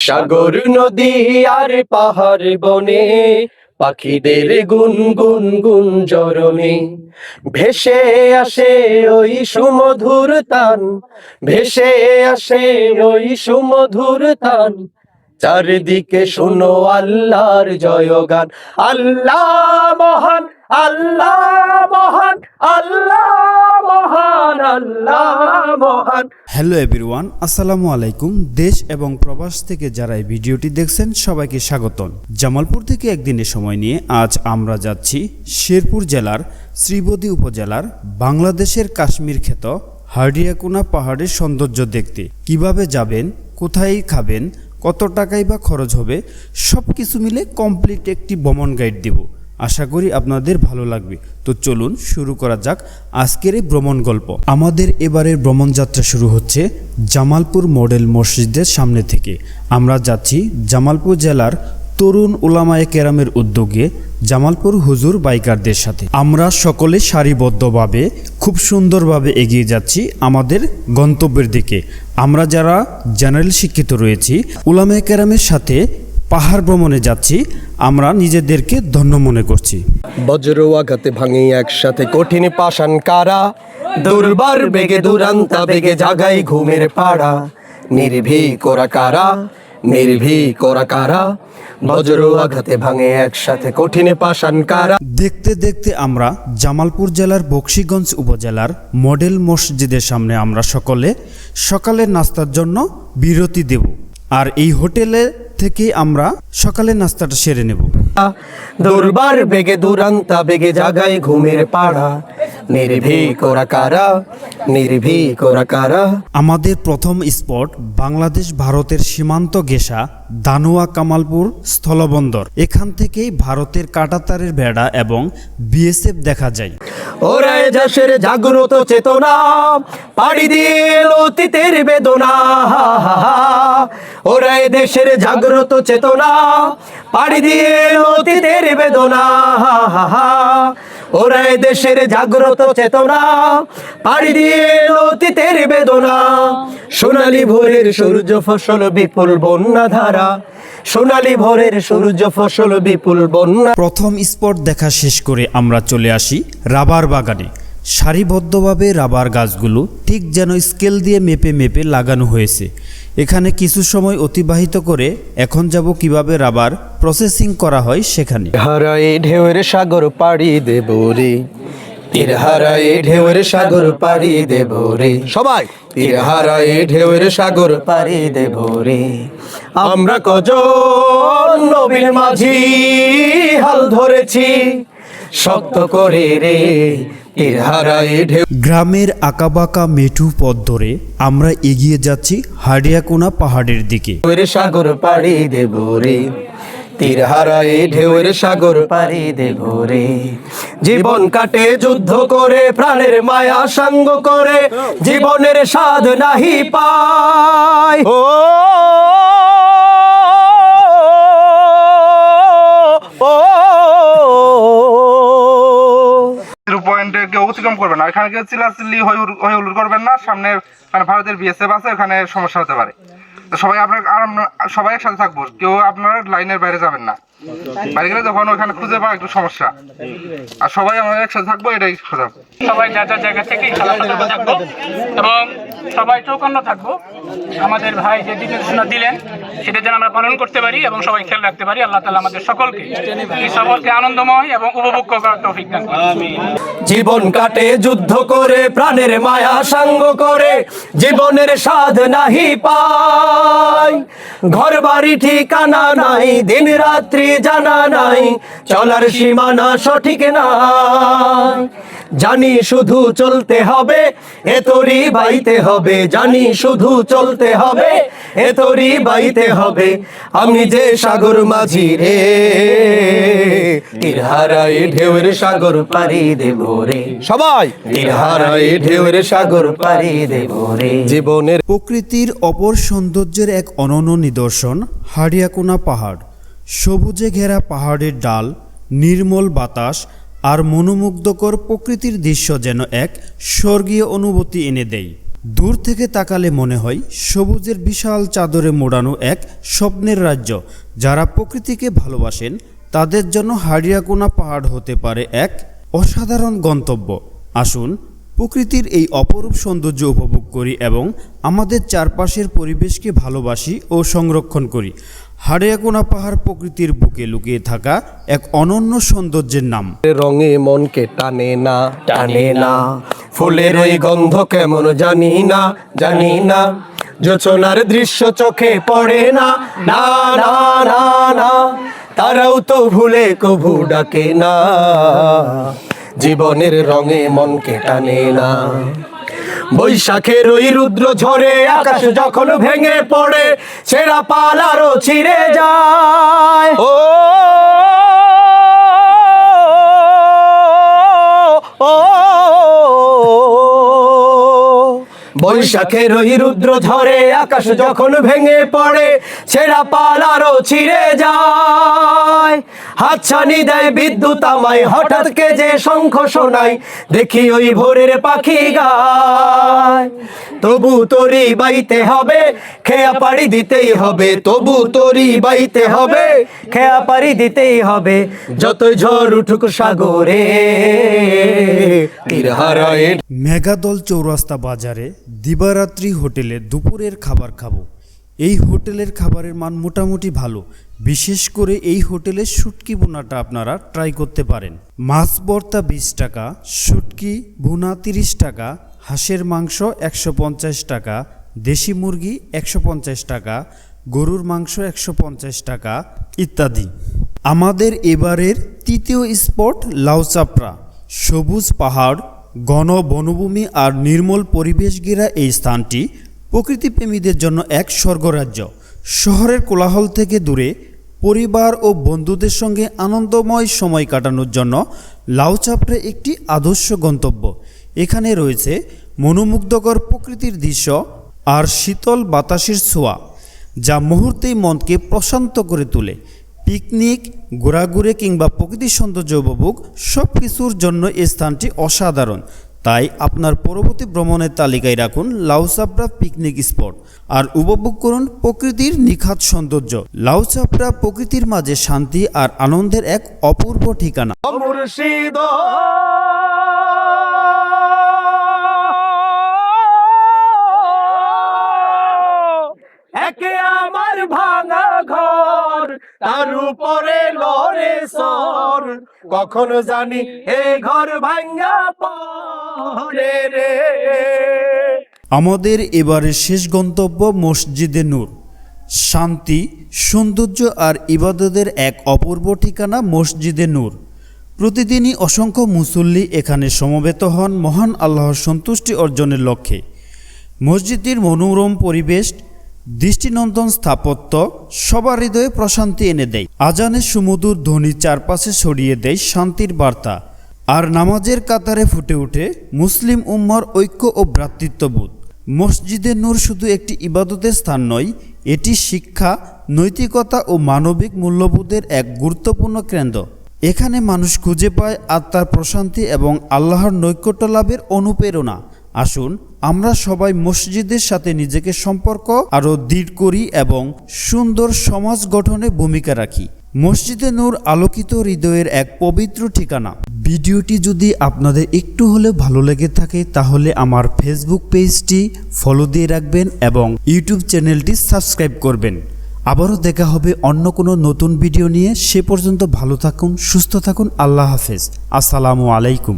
সাগর নদী আর পাহাড় বনে পাখিদের গুনগুন গুঞ্জরণে ভেসে আসে ওই সুমধুর তান, ভেসে আসে ওই সুমধুর তান। চারিদিকে শোনো আল্লাহর জয়গান। আল্লাহ মহান, আল্লাহ মহান, আল্লাহ মহান, আল্লাহ মহান। হ্যালো এভরিওয়ান, আসসালামু আলাইকুম। দেশ এবং প্রবাস থেকে যারা এই ভিডিওটি দেখছেন সবাইকে স্বাগতম। জামালপুর থেকে একদিনের সময় নিয়ে আজ আমরা যাচ্ছি শেরপুর জেলার শ্রীবতী উপজেলার বাংলাদেশের কাশ্মীর খ্যাত হার্ডিয়াকুনা পাহাড়ের সৌন্দর্য দেখতে। কিভাবে যাবেন, কোথায় খাবেন, কত টাকাই বা খরচ হবে, সব কিছু মিলে কমপ্লিট একটি ভ্রমণ গাইড দেব। আশা করি আপনাদের ভালো লাগবে। তো চলুন শুরু করা যাক আজকের এই ভ্রমণ গল্প। আমাদের এবারের ভ্রমণ যাত্রা শুরু হচ্ছে জামালপুর মডেল মসজিদের সামনে থেকে। আমরা যাচ্ছি জামালপুর জেলার তরুণ উলামায়ে কেরামের উদ্যোগে জামালপুর হুজুর বাইকারদের সাথে। আমরা সকলে সারিবদ্ধভাবে খুব সুন্দরভাবে এগিয়ে যাচ্ছি আমাদের গন্তব্যের দিকে। আমরা যারা জেনারেল শিক্ষিত রয়েছি, উলামায়ে কেরামের সাথে পাহাড় ভ্রমণে যাচ্ছি, আমরা নিজেদেরকে ধন্য মনে করছি। বজ্র আঘাতে ভাঙে একসাথে কঠিন পাষাণ কারা, দুর্বার বেগে দুরান্তা বেগে জাগাই ঘুমের পাড়া। নির্ভীক ওরা কারা, নির্ভীক ওরা কারা, বজ্র আঘাতে ভাঙে একসাথে কঠিন পাষাণ কারা। দেখতে দেখতে আমরা জামালপুর জেলার বকশীগঞ্জ উপজেলার মডেল মসজিদের সামনে আমরা সকলে সকালের নাস্তার জন্য বিরতি দেব। আর এই হোটেলে থেকে আমরা সকালের নাস্তাটা সেরে নেব। দুর্বার বেগে দুরান্তা বেগে জাগাই ঘুমের পাড়া। নির্ভীক ওরা কারা, নির্ভীক ওরা কারা। আমাদের প্রথম স্পট বাংলাদেশ ভারতের সীমান্ত ঘেঁষা দানুয়া কামালপুর স্থলবন্দর। এখান থেকেই ভারতের কাঁটাতারের বেড়া এবং বিএসএফ দেখা যায়। ওরা দেশের জাগ্রত চেতনা, পাড়ি দিয়ে এলো অতীতের বেদনা। ওরা দেশের জাগ্রত চেতনা, পাড়ি দিয়ে এলো অতীতের বেদনা। ওরা দেশের জাগ্রত চেতনা, পাড়ি দিয়ে এলো অতীতের বেদনা। সোনালী ভোরের সূর্য ফসল বিপুল বন্যা ধারা, সোনালী ভোরের সূর্য ফসল বিপুল বন্যা। প্রথম স্পট দেখা শেষ করে আমরা চলে আসি রাবার বাগানে। সারিবদ্ধভাবে রাবার গাছগুলো ঠিক যেন স্কেল দিয়ে মেপে মেপে লাগানো হয়েছে। এখানে কিছু সময় অতিবাহিত করে এখন যাব কিভাবে রাবার প্রসেসিং করা হয় সেখানে। হারাই ঢেউয়ের সাগর পাড়ি দেব রে, তীর হারাই ঢেউয়ের সাগর পাড়ি দেব রে। সবাই তীর হারাই ঢেউয়ের সাগর পাড়ি দেব রে। আমরা কজন নবীর মাঝি হাল ধরেছি শক্ত করে রে, তীর হারাই ঢেউ। গ্রামের আঁকাবাঁকা মেঠু পথ ধরে আমরা এগিয়ে যাচ্ছি হার্ডিয়াকুনা পাহাড়ের দিকে। ঢেউয়ের সাগর পাড়ি দেব রে, তীর হারাই ঢেউয়ের সাগর পাড়ি দেব রে। জীবন কাটে যুদ্ধ করে, প্রাণের মায়া সঙ্গ করে, জীবনের স্বাদ নাহি পায়। ও পয়েন্টে কেউ অতিক্রম করবেন না। এখানে কেউ চিল্লাচিল্লি হই হুল্লোড় করবেন না। সামনে মানে ভারতের বিএসএফ আছে, ওখানে সমস্যা হতে পারে। তো সবাই আপনার সবাই একসাথে থাকবো, কেউ আপনার লাইনের বাইরে যাবেন না। বাইরে গেলে যখন ওখানে খুঁজে পাওয়া একটু সমস্যা। আর সবাই আমরা একসাথে থাকবো, এটাই খোঁজা। সবাই যার যার জায়গা থেকে খেলাধুলা থাকবো এবং সবাই চৌকন্ন থাকবো। আমাদের ভাই যে দিক নির্দেশনা দিলেন সেটা যেন আমরা পালন করতে পারি এবং সবাই খেয়াল রাখতে পারি। আল্লাহ তাআলা আমাদের সকলকে এই সফরকে আনন্দময় এবং উপভোগ করার তৌফিক দান করুন। জীবন কাটে যুদ্ধ করে, প্রাণের মায়া সঙ্গ করে, জীবনের স্বাদ নাহি পায়। ঘর বাড়ি ঠিকানা নাই, দিন রাত্রি জানা নাই, চলার সীমানা সঠিক নাই। জানি শুধু চলতে হবে, এতরি বাইতে হবে, জানি শুধু চলতে হবে, এতরি বাইতে হবে। আমি যে সাগর মাঝি রে, তীর হারাই ঢেউয়ের সাগর পাড়ি দেব রে। সবাই তীর হারাই ঢেউয়ের সাগর পাড়ি দেব রে। জীবনের প্রকৃতির অপর সৌন্দর্যের এক অনন্য নিদর্শন হার্ডিয়াকুনা পাহাড়। সবুজে ঘেরা পাহাড়ের ডাল, নির্মল বাতাস আর মনোমুগ্ধকর প্রকৃতির দৃশ্য যেন এক স্বর্গীয় অনুভূতি এনে দেয়। দূর থেকে তাকালে মনে হয় সবুজের বিশাল চাদরে মোড়ানো এক স্বপ্নের রাজ্য। যারা প্রকৃতিকে ভালোবাসেন তাদের জন্য হাড়িয়াকোনা পাহাড় হতে পারে এক অসাধারণ গন্তব্য। আসুন প্রকৃতির এই অপরূপ সৌন্দর্য উপভোগ করি এবং আমাদের চারপাশের পরিবেশকে ভালোবাসি ও সংরক্ষণ করি। হাড়িয়াকোনা পাহাড় প্রকৃতির বুকে লুকিয়ে থাকা এক অনন্য সৌন্দর্যের নাম। রঙে মনকে টানে না টানে না, ফুলের ওই গন্ধ কেমন জানি না জানি না, যোচনার দৃশ্য চোখে পড়ে না না না না না, তারাও তো ভুলে কভু ডাকে না, জীবনের রঙে মনকে টানে না। বৈশাখের ওই রুদ্র ঝড়ে আকাশ যখন ভেঙে পড়ে, ছেঁড়া পাল আরো ছিঁড়ে যায়। ও বৈশাখের ওই রুদ্র ঝড়ে আকাশ যখন ভেঙে পড়ে, ছেঁড়া পাল আরো ছিঁড়ে যায়। হাতছানি দেয় বিদ্যুৎ আমায়, হঠাৎ কে যে শঙ্খ শোনাই, দেখি ওই ভোরের পাখি গায়। তবু তোরই বাইতে হবে, খেয়া পাড়ি দিতেই হবে, তবু তোরই বাইতে হবে, খেয়া পাড়ি দিতেই হবে, যতই ঝড় উঠুক সাগরে তীর হারায়। মেঘাদল চৌরাস্তা বাজারে দিবারাত্রি হোটেলে দুপুরের খাবার খাবো। এই হোটেলের খাবারের মান মোটামুটি ভালো। বিশেষ করে এই হোটেলের শুটকি ভুনাটা আপনারা ট্রাই করতে পারেন। মাছ ভর্তা 20 টাকা, শুটকি ভুনা 30 টাকা, হাঁসের মাংস 150 টাকা, দেশি মুরগি 150 টাকা, গরুর মাংস 150 টাকা ইত্যাদি। আমাদের এবারের তৃতীয় স্পট লাউচাপড়া। সবুজ পাহাড়, ঘন বনভূমি আর নির্মল পরিবেশ ঘেরা এই স্থানটি প্রকৃতিপ্রেমীদের জন্য এক স্বর্গরাজ্য। শহরের কোলাহল থেকে দূরে পরিবার ও বন্ধুদের সঙ্গে আনন্দময় সময় কাটানোর জন্য লাউচাপড়া একটি আদর্শ গন্তব্য। এখানে রয়েছে মনোমুগ্ধকর প্রকৃতির দৃশ্য আর শীতল বাতাসের ছোঁয়া, যা মুহূর্তেই মনকে প্রশান্ত করে তোলে। পিকনিক, ঘোরাঘুরি কিংবা প্রকৃতির সৌন্দর্য উপভোগ সব কিছুর জন্য এই স্থানটি অসাধারণ। তাই আপনার পরবর্তী ভ্রমণের তালিকায় রাখুন লাউচাপড়া পিকনিক স্পট আর উপভোগ করুন প্রকৃতির নিখাত সৌন্দর্য। লাউচাপড়া প্রকৃতির মাঝে শান্তি আর আনন্দের এক অপূর্ব ঠিকানা। মুর্শিদ একে আমার ভাঙা ঘর, তার উপরে লড়ে সর, কখন জানি এ ঘর ভাঙা পড়ে রে। আমাদের এবারের শেষ গন্তব্য মসজিদে নূর। শান্তি, সৌন্দর্য আর ইবাদতের এক অপূর্ব ঠিকানা মসজিদে নূর। প্রতিদিনই অসংখ্য মুসল্লি এখানে সমবেত হন মহান আল্লাহর সন্তুষ্টি অর্জনের লক্ষ্যে। মসজিদটির মনোরম পরিবেশ, দৃষ্টিনন্দন স্থাপত্য সবার হৃদয়ে প্রশান্তি এনে দেয়। আজানের সুমধুর ধ্বনি চারপাশে ছড়িয়ে দেয় শান্তির বার্তা, আর নামাজের কাতারে ফুটে ওঠে মুসলিম উম্মার ঐক্য ও ভ্রাতৃত্ববোধ। মসজিদে নূর শুধু একটি ইবাদতের স্থান নয়, এটি শিক্ষা, নৈতিকতা ও মানবিক মূল্যবোধের এক গুরুত্বপূর্ণ কেন্দ্র। এখানে মানুষ খুঁজে পায় আত্মার প্রশান্তি এবং আল্লাহর নৈকট্য লাভের অনুপ্রেরণা। আসুন আমরা সবাই মসজিদের সাথে নিজেকে সম্পর্ক আরও দৃঢ় করি এবং সুন্দর সমাজ গঠনে ভূমিকা রাখি। মসজিদে নূর আলোকিত হৃদয়ের এক পবিত্র ঠিকানা। ভিডিওটি যদি আপনাদের একটু হলেও ভালো লেগে থাকে তাহলে আমার ফেসবুক পেজটি ফলো দিয়ে রাখবেন এবং ইউটিউব চ্যানেলটি সাবস্ক্রাইব করবেন। আবারও দেখা হবে অন্য কোনো নতুন ভিডিও নিয়ে। সে পর্যন্ত ভালো থাকুন, সুস্থ থাকুন। আল্লাহ হাফেজ। আসসালামু আলাইকুম।